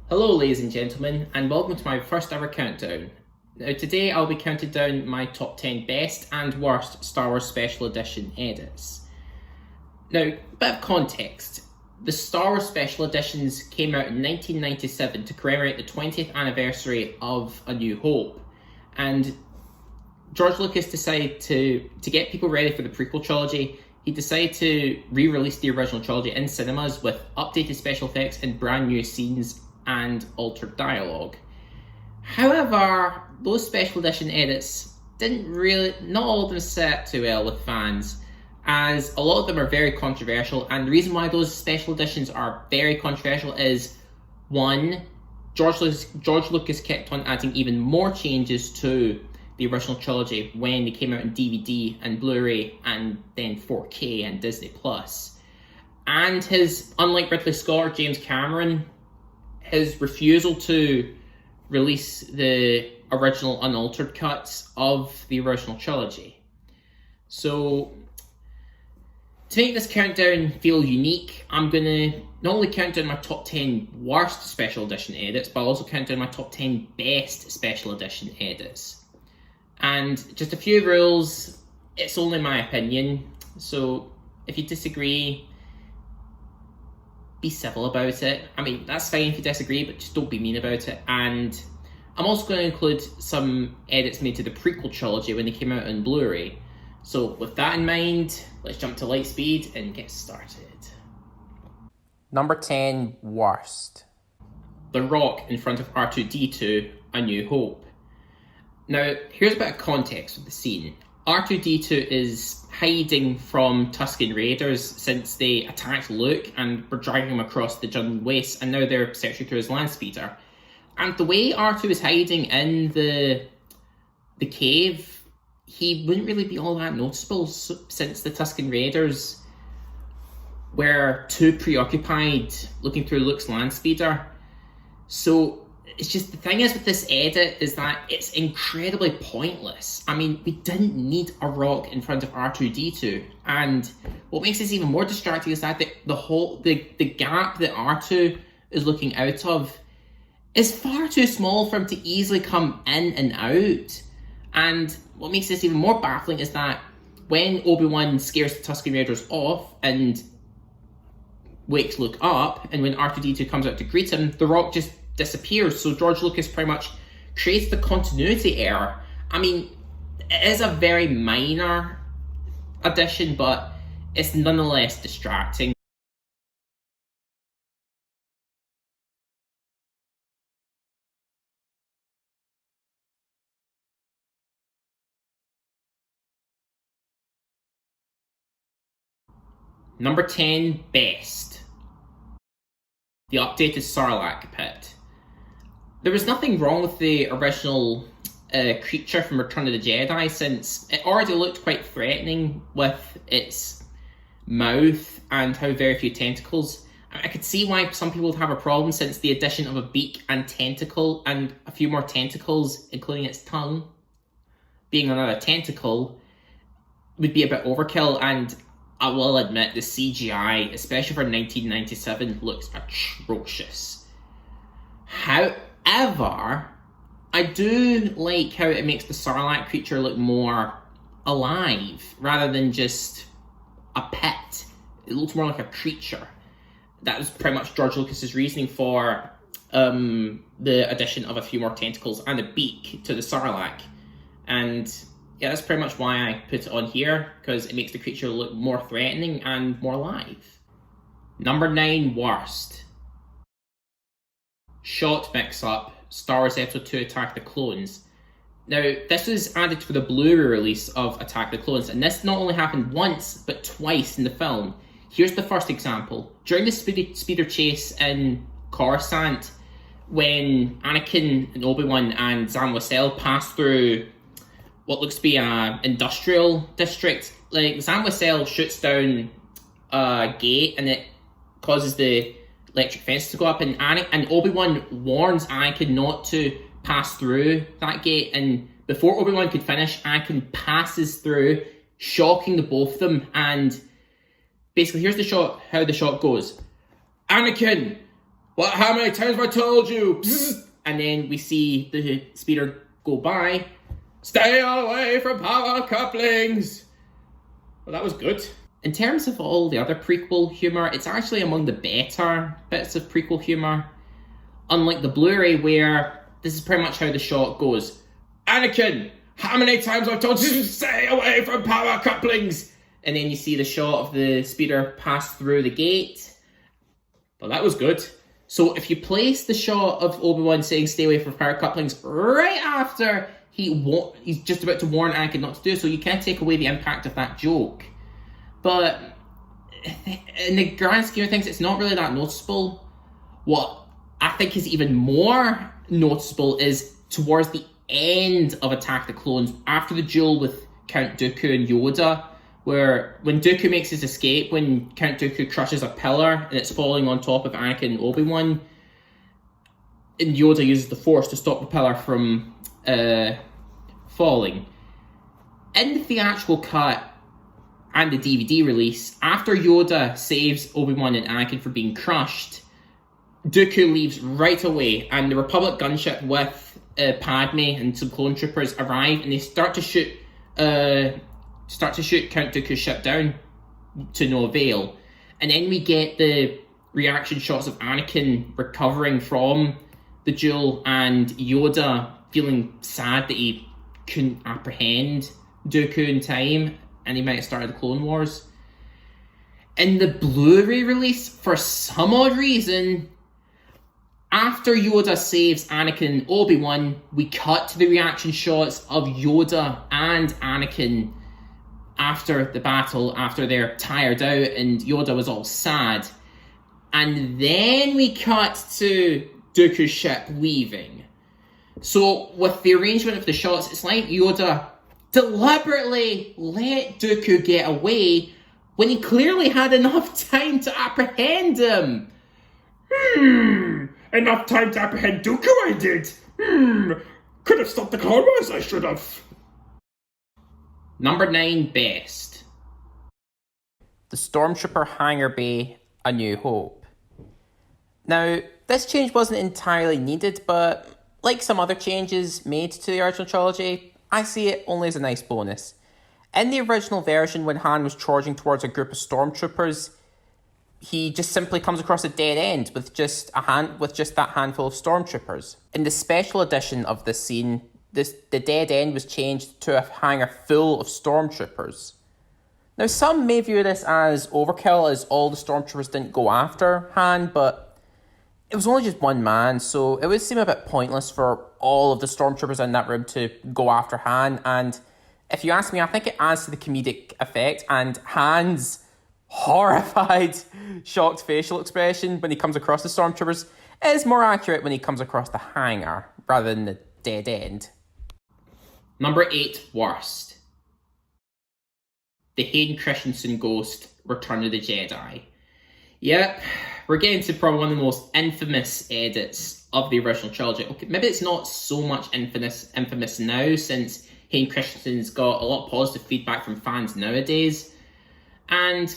Hello ladies and gentlemen, and welcome to my first ever countdown. Now today I'll be counting down my top 10 best and worst Star Wars Special Edition edits. Now, a bit of context. The Star Wars Special Editions came out in 1997 to commemorate the 20th anniversary of A New Hope, and George Lucas decided to get people ready for the prequel trilogy. He decided to re-release the original trilogy in cinemas with updated special effects and brand new scenes and altered dialogue. However, those special edition edits not all of them set too well with fans, as a lot of them are very controversial, and the reason why those special editions are very controversial is, one, George Lucas kept on adding even more changes to the original trilogy when they came out in DVD and Blu-ray and then 4K and Disney+. And unlike Ridley Scott or James Cameron, his refusal to release the original unaltered cuts of the original trilogy. So, to make this countdown feel unique, I'm going to not only count down my top 10 worst special edition edits, but I'll also count down my top 10 best special edition edits. And just a few rules, it's only my opinion, so if you disagree, be civil about it. I mean, that's fine if you disagree, but just don't be mean about it. And I'm also going to include some edits made to the prequel trilogy when they came out on Blu-ray. So with that in mind, let's jump to Lightspeed and get started. Number 10, worst. The Rock in front of R2-D2, A New Hope. Now, here's a bit of context of the scene. R2-D2 is hiding from Tusken Raiders since they attacked Luke and were dragging him across the jungle wastes, and now they're searching through his land speeder. And the way R2 is hiding in the cave, he wouldn't really be all that noticeable since the Tusken Raiders were too preoccupied looking through Luke's land speeder. So it's just, the thing is with this edit is that it's incredibly pointless. I mean, we didn't need a rock in front of R2-D2, and what makes this even more distracting is that the gap that R2 is looking out of is far too small for him to easily come in and out. And what makes this even more baffling is that when Obi-Wan scares the Tusken Raiders off and wakes Luke up, and when R2-D2 comes out to greet him, the rock just disappears. So George Lucas pretty much creates the continuity error. I mean, it is a very minor addition, but it's nonetheless distracting. Number 10, best. The updated Sarlacc pit. There was nothing wrong with the original creature from Return of the Jedi, since it already looked quite threatening with its mouth and how very few tentacles. I could see why some people would have a problem, since the addition of a beak and tentacle and a few more tentacles, including its tongue, being another tentacle, would be a bit overkill. And I will admit, the CGI, especially for 1997, looks atrocious. However, I do like how it makes the Sarlacc creature look more alive, rather than just a pit. It looks more like a creature. That was pretty much George Lucas's reasoning for the addition of a few more tentacles and a beak to the Sarlacc. And yeah, that's pretty much why I put it on here, because it makes the creature look more threatening and more alive. Number 9, worst. Shot mix-up, Star Wars Episode 2 Attack the Clones. Now, this was added for the Blu-ray release of Attack the Clones, and this not only happened once, but twice in the film. Here's the first example. During the speeder chase in Coruscant, when Anakin and Obi-Wan and Zam Wesell pass through what looks to be an industrial district, like, Zam Wesell shoots down a gate and it causes the electric fence to go up, and Obi-Wan warns Anakin not to pass through that gate, and before Obi-Wan could finish, Anakin passes through, shocking the both of them. And basically, here's the shot, how the shot goes. Anakin, What? How many times have I told you? Bzz. And then we see the speeder go by. Stay away from power couplings. Well, that was good. In terms of all the other prequel humour, it's actually among the better bits of prequel humour. Unlike the Blu-ray, where this is pretty much how the shot goes. Anakin, how many times I've told you to stay away from power couplings? And then you see the shot of the speeder pass through the gate. Well, that was good. So if you place the shot of Obi-Wan saying stay away from power couplings right after he's just about to warn Anakin not to do so, you can't take away the impact of that joke. But in the grand scheme of things, it's not really that noticeable. What I think is even more noticeable is towards the end of Attack of the Clones, after the duel with Count Dooku and Yoda, where when Dooku makes his escape, when Count Dooku crushes a pillar and it's falling on top of Anakin and Obi-Wan, and Yoda uses the Force to stop the pillar from falling. In the theatrical cut and the DVD release, after Yoda saves Obi-Wan and Anakin from being crushed, Dooku leaves right away, and the Republic gunship with Padme and some clone troopers arrive, and they start to shoot Count Dooku's ship down to no avail. And then we get the reaction shots of Anakin recovering from the duel and Yoda feeling sad that he couldn't apprehend Dooku in time and he might have started the Clone Wars. In the Blu-ray release, for some odd reason, after Yoda saves Anakin and Obi-Wan, we cut to the reaction shots of Yoda and Anakin after the battle, after they're tired out and Yoda was all sad. And then we cut to Dooku's ship leaving. So with the arrangement of the shots, it's like Yoda deliberately let Dooku get away when he clearly had enough time to apprehend him. Enough time to apprehend Dooku, I did. Could have stopped the Clone Wars, I should have. Number 9 best. The Stormtrooper Hangar Bay, A New Hope. Now, this change wasn't entirely needed, but like some other changes made to the original trilogy, I see it only as a nice bonus. In the original version, when Han was charging towards a group of stormtroopers, he just simply comes across a dead end with just that handful of stormtroopers. In the special edition of this scene, the dead end was changed to a hangar full of stormtroopers. Now, some may view this as overkill, as all the stormtroopers didn't go after Han, but it was only just one man, so it would seem a bit pointless for all of the stormtroopers in that room to go after Han. And if you ask me, I think it adds to the comedic effect, and Han's horrified, shocked facial expression when he comes across the stormtroopers is more accurate when he comes across the hangar rather than the dead end. Number 8 worst. The Hayden Christensen ghost, Return of the Jedi. Yep, we're getting to probably one of the most infamous edits of the original trilogy. Okay, maybe it's not so much infamous now, since Hayden Christensen's got a lot of positive feedback from fans nowadays. And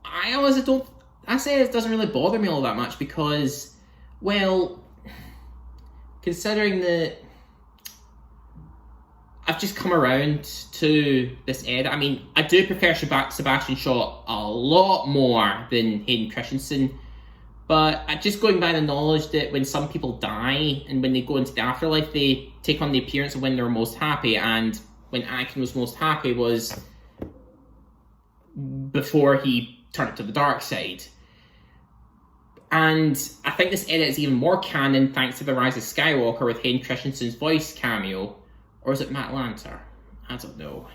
I say it doesn't really bother me all that much because, well, considering that I've just come around to this edit. I mean, I do prefer Sebastian Shaw a lot more than Hayden Christensen, but just going by the knowledge that when some people die and when they go into the afterlife, they take on the appearance of when they're most happy, and when Anakin was most happy was before he turned to the dark side. And I think this edit is even more canon thanks to The Rise of Skywalker with Hayden Christensen's voice cameo. Or is it Matt Lanter? I don't know.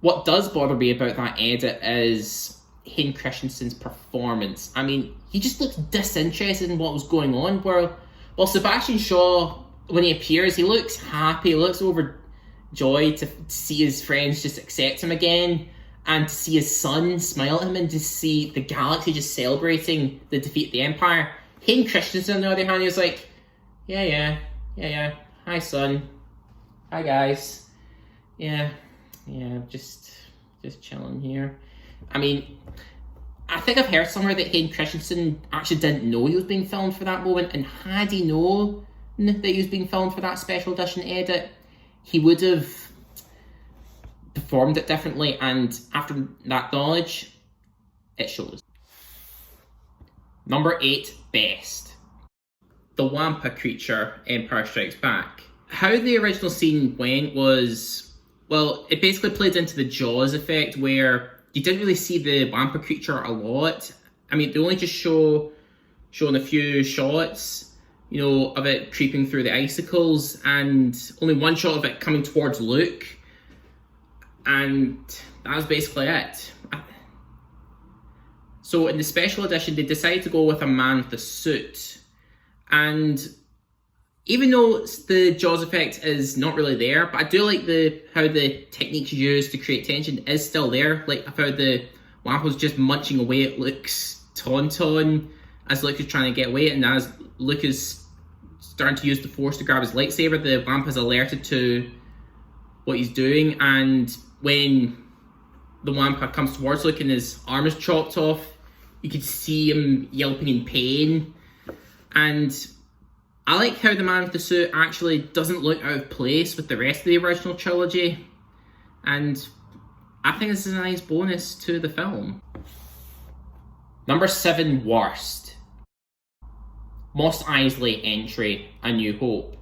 What does bother me about that edit is Hayden Christensen's performance. I mean, he just looks disinterested in what was going on. While Sebastian Shaw, when he appears, he looks happy, he looks overjoyed to see his friends just accept him again, and to see his son smile at him, and to see the galaxy just celebrating the defeat of the Empire. Hayden Christensen, on the other hand, he was like, yeah, hi son. Hi guys. Yeah, just chilling here. I mean, I I think I've heard somewhere that Hayden Christensen actually didn't know he was being filmed for that moment, and had he known that he was being filmed for that special edition edit, he would have performed it differently, and after that knowledge, it shows. Number 8, best. The Wampa creature, Empire Strikes Back. How the original scene went was, well, it basically played into the Jaws effect, where you didn't really see the Wampa creature a lot. I mean, they only just showing a few shots, you know, of it creeping through the icicles, and only one shot of it coming towards Luke, and that was basically it. So in the special edition, they decided to go with a man with a suit, and even though the Jaws effect is not really there, but I do like how the techniques used to create tension is still there. Like how the Wampa's just munching away at Luke's tauntaun as Luke is trying to get away, and as Luke is starting to use the Force to grab his lightsaber, the Wampa's alerted to what he's doing, and when the Wampa comes towards Luke and his arm is chopped off, you can see him yelping in pain. And I like how the man with the suit actually doesn't look out of place with the rest of the original trilogy, and I think this is a nice bonus to the film. Number 7, worst. Mos Eisley entry, A New Hope.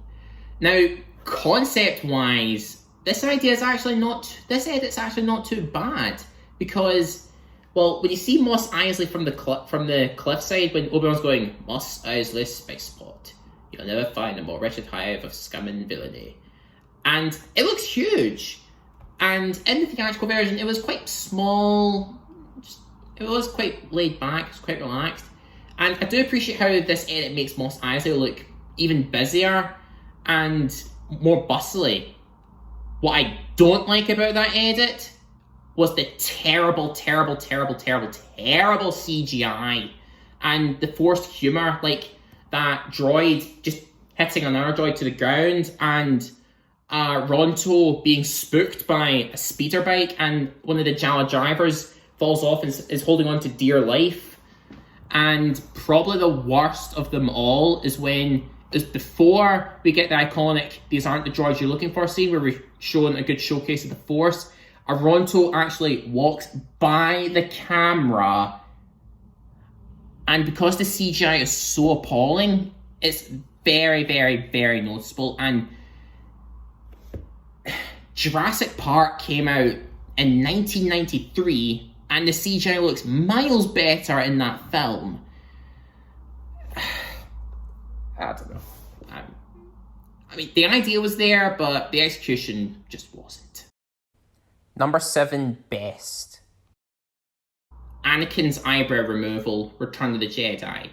Now, concept-wise, this edit's actually not too bad, because, well, when you see Mos Eisley from the cliffside, when Obi-Wan's going, Mos Eisley space spot, you'll never find a more wretched hive of scum and villainy, and it looks huge. And in the theatrical version, it was quite small. It was quite laid back. It was quite relaxed. And I do appreciate how this edit makes Mos Eisley look even busier and more bustly. What I don't like about that edit was the terrible CGI and the forced humour, like that droid just hitting another droid to the ground, and Ronto being spooked by a speeder bike, and one of the Jawa drivers falls off and is holding on to dear life. And probably the worst of them all is before we get the iconic "these aren't the droids you're looking for" scene, where we're showing a good showcase of the Force. Ronto actually walks by the camera, and because the CGI is so appalling, it's very noticeable. And Jurassic Park came out in 1993, and the CGI looks miles better in that film. I don't know. I mean, the idea was there, but the execution just wasn't. Number 7, best. Anakin's eyebrow removal, Return of the Jedi.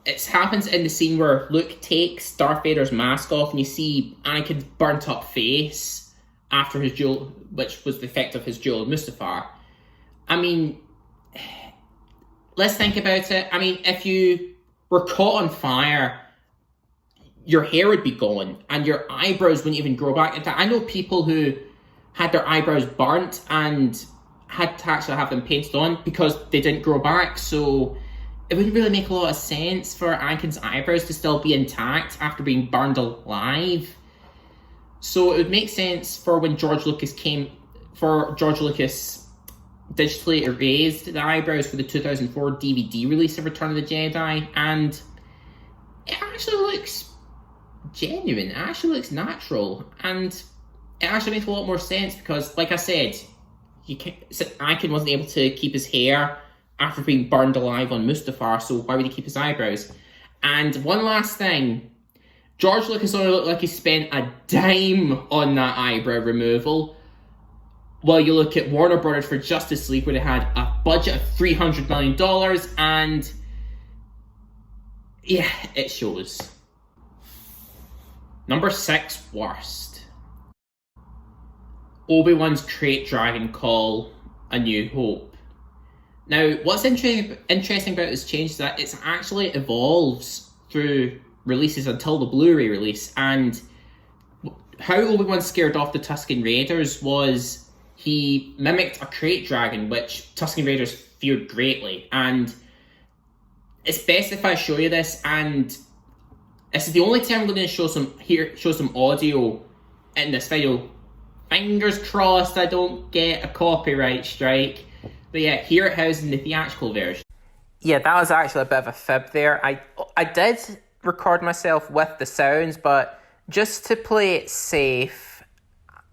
It happens in the scene where Luke takes Darth Vader's mask off, and you see Anakin's burnt up face after his duel, which was the effect of his duel with Mustafar. I mean, let's think about it. I mean, if you were caught on fire, your hair would be gone, and your eyebrows wouldn't even grow back. I know people who had their eyebrows burnt and had to actually have them painted on because they didn't grow back, so it wouldn't really make a lot of sense for Anakin's eyebrows to still be intact after being burned alive. So it would make sense for when George Lucas digitally erased the eyebrows for the 2004 DVD release of Return of the Jedi, and it actually looks genuine, it actually looks natural, and it actually makes a lot more sense because, like I said, Anakin wasn't able to keep his hair after being burned alive on Mustafar, so why would he keep his eyebrows? And one last thing, George Lucas only looked like he spent a dime on that eyebrow removal. Well, you look at Warner Brothers for Justice League, where they had a budget of $300 million, and yeah, it shows. Number 6, worst. Obi-Wan's Krayt Dragon Call, A New Hope. Now, what's interesting about this change is that it actually evolves through releases until the Blu-ray release, and how Obi-Wan scared off the Tusken Raiders was he mimicked a krayt dragon, which Tusken Raiders feared greatly. And it's best if I show you this, and this is the only time we're going to show some audio in this video. Fingers crossed I don't get a copyright strike. But yeah, here it is in the theatrical version. Yeah, that was actually a bit of a fib there. I did record myself with the sounds, but just to play it safe,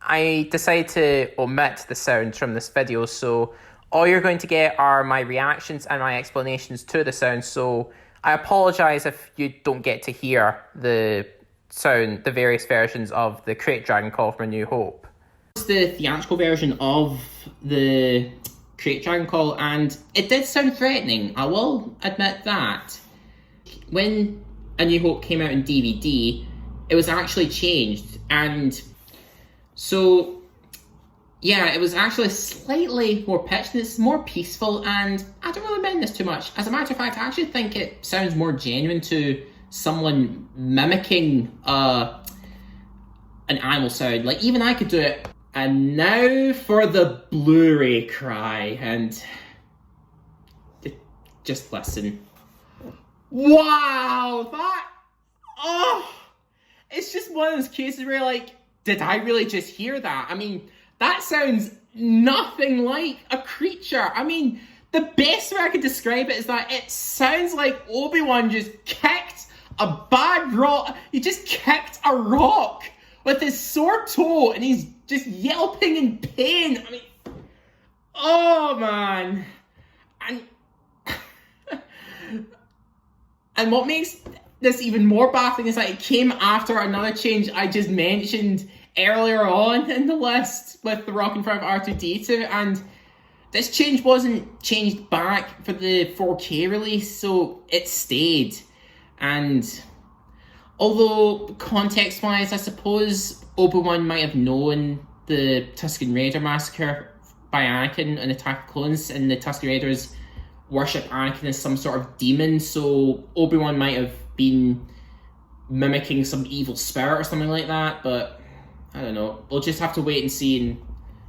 I decided to omit the sounds from this video. So all you're going to get are my reactions and my explanations to the sounds. So I apologise if you don't get to hear the various versions of the krayt dragon call from A New Hope. It's the theatrical version of the krayt dragon call, and it did sound threatening, I will admit that. When A New Hope came out in DVD, it was actually changed, and so yeah, it was actually slightly more pitched and it's more peaceful, and I don't really mind this too much. As a matter of fact, I actually think it sounds more genuine to someone mimicking an animal sound. Like, even I could do it. And now for the Blu-ray cry, and just listen. Wow, it's just one of those cases where, like, did I really just hear that? I mean, that sounds nothing like a creature. I mean, the best way I could describe it is that it sounds like Obi-Wan just kicked a bad rock. He just kicked a rock with his sore toe, and he's just yelping in pain. I mean, oh man. And what makes this even more baffling is that it came after another change I just mentioned earlier on in the list with the rock in front of R2-D2, and this change wasn't changed back for the 4K release, so it stayed. And although context-wise, I suppose Obi-Wan might have known the Tusken Raider massacre by Anakin and Attack of Clones, and the Tusken Raiders worship Anakin as some sort of demon, so Obi-Wan might have been mimicking some evil spirit or something like that, but I don't know. We'll just have to wait and see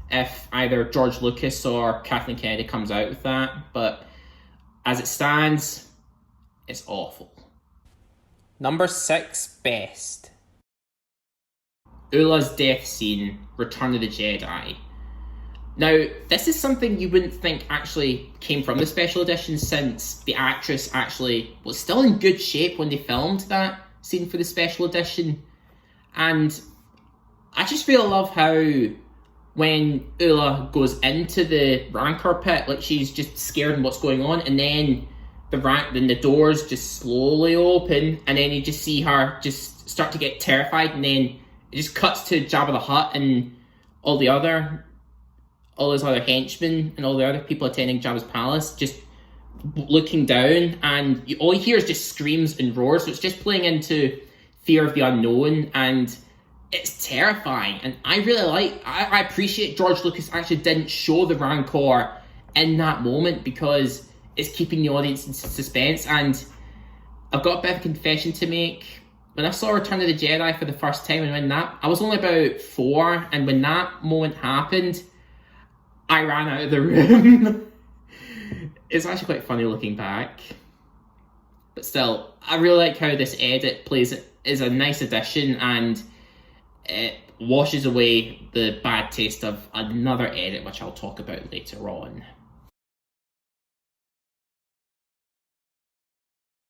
if either George Lucas or Kathleen Kennedy comes out with that, but as it stands, it's awful. Number 6 best. Oola's death scene, Return of the Jedi. Now, this is something you wouldn't think actually came from the special edition, since the actress actually was still in good shape when they filmed that scene for the special edition. And I just really love how when Oola goes into the Rancor pit, like, she's just scared of what's going on, and then the doors just slowly open, and then you just see her just start to get terrified, and then it just cuts to Jabba the Hutt and all those other henchmen and all the other people attending Jabba's palace just looking down, and all you hear is just screams and roars. So it's just playing into fear of the unknown, and it's terrifying. And I appreciate George Lucas actually didn't show the Rancor in that moment, because it's keeping the audience in suspense. And I've got a bit of a confession to make. When I saw Return of the Jedi for the first time, and I was only about 4, and when that moment happened, I ran out of the room. It's actually quite funny looking back. But still, I really like how this edit plays. It is a nice addition, and it washes away the bad taste of another edit, which I'll talk about later on.